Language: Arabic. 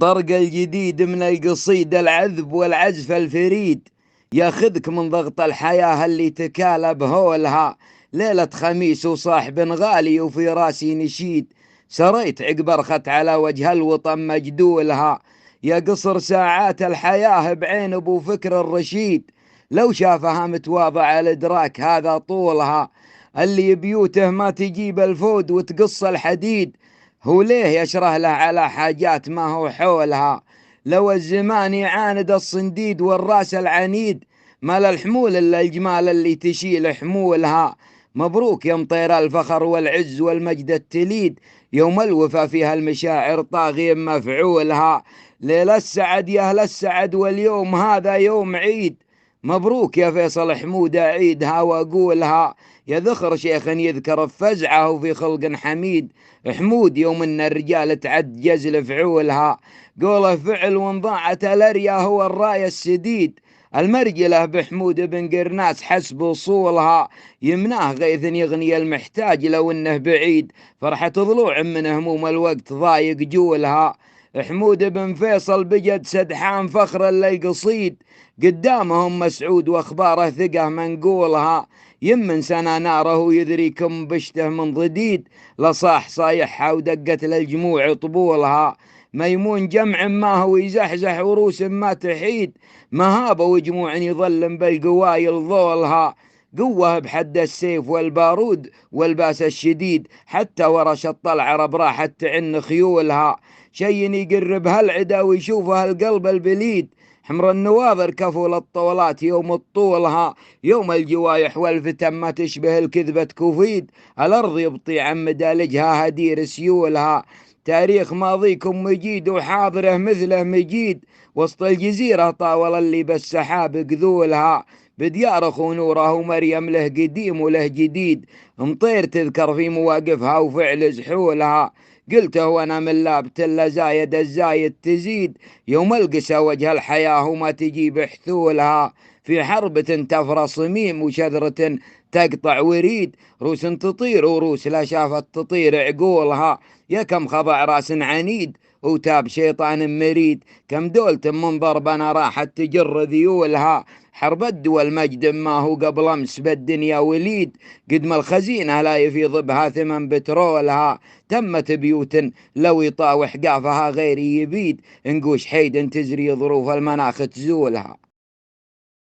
طرق الجديد من القصيد العذب والعزف الفريد، ياخذك من ضغط الحياة اللي تكالب هولها. ليلة خميس وصاحب غالي وفي راسي نشيد، سريت عقب رخت على وجه الوطن مجدولها. يا قصر ساعات الحياة بعين ابو فكر الرشيد، لو شافها متواضع الادراك هذا طولها. اللي بيوته ما تجيب الفود وتقص الحديد، هو ليه يشره له على حاجات ما هو حولها. لو الزمان يعاند الصنديد والراس العنيد، ما للحمول إلا الجمال اللي تشيل حمولها. مبروك يا مطير الفخر والعز والمجد التليد، يوم الوفا فيها المشاعر طاغية مفعولها. ليلة السعد يا أهل السعد واليوم هذا يوم عيد، مبروك يا فيصل حمود أعيدها وأقولها. يا ذخر شيخ يذكر بفزعه في خلق حميد، حمود يوم ان الرجال تعد جزل فعولها. قوله فعل وان ضاعت الاريا هو الراي السديد، المرجله بحمود بن قرناس حسب وصولها. يمناه غيث يغني المحتاج لو انه بعيد، فرحة ضلوع من هموم الوقت ضايق جولها. حمود بن فيصل بجد سدحان فخر للقصيد، قدامهم مسعود واخباره ثقه منقولها. يمن سنة ناره يدري كم بشته من ضديد، لصاح صايحها ودقت للجموع طبولها. ميمون جمع ما هو يزحزح وروس ما تحيد، مهابة وجموع يظلم بالقوايل ظولها. قوة بحد السيف والبارود والباس الشديد، حتى ورش الطلع راحت تعن خيولها. شي يقرب هالعدا ويشوفها القلب البليد، حمر النواظر كفول الطولات يوم الطولها. يوم الجوايح والفتن ما تشبه الكذبة كوفيد، الأرض يبطي عن مدالجها هدير سيولها. تاريخ ماضيكم مجيد وحاضره مثله مجيد، وسط الجزيرة طاول اللي بالسحاب قذولها. بديار أخو نوره ومريم له قديم وله جديد، مطير تذكر في مواقفها وفعل زحولها. قلته وانا من لابت الا زايد الزايد تزيد، يوم القسى وجه الحياة وما تجيب حثولها. في حربة تفرى صميم وشذرة تقطع وريد، روس تطير وروس لا شافت تطير عقولها. يا كم خضع راس عنيد وتاب شيطان مريد، كم دولة من ضربنا راحت تجر ذيولها. حرب الدول مجد ما هو قبل امس بالدنيا وليد، قدم الخزينة لا يفيض بها ثمن بترولها. تمت بيوت لو يطاوح قافها غير يبيد، نقوش حيد تزري ظروف المناخ تزولها.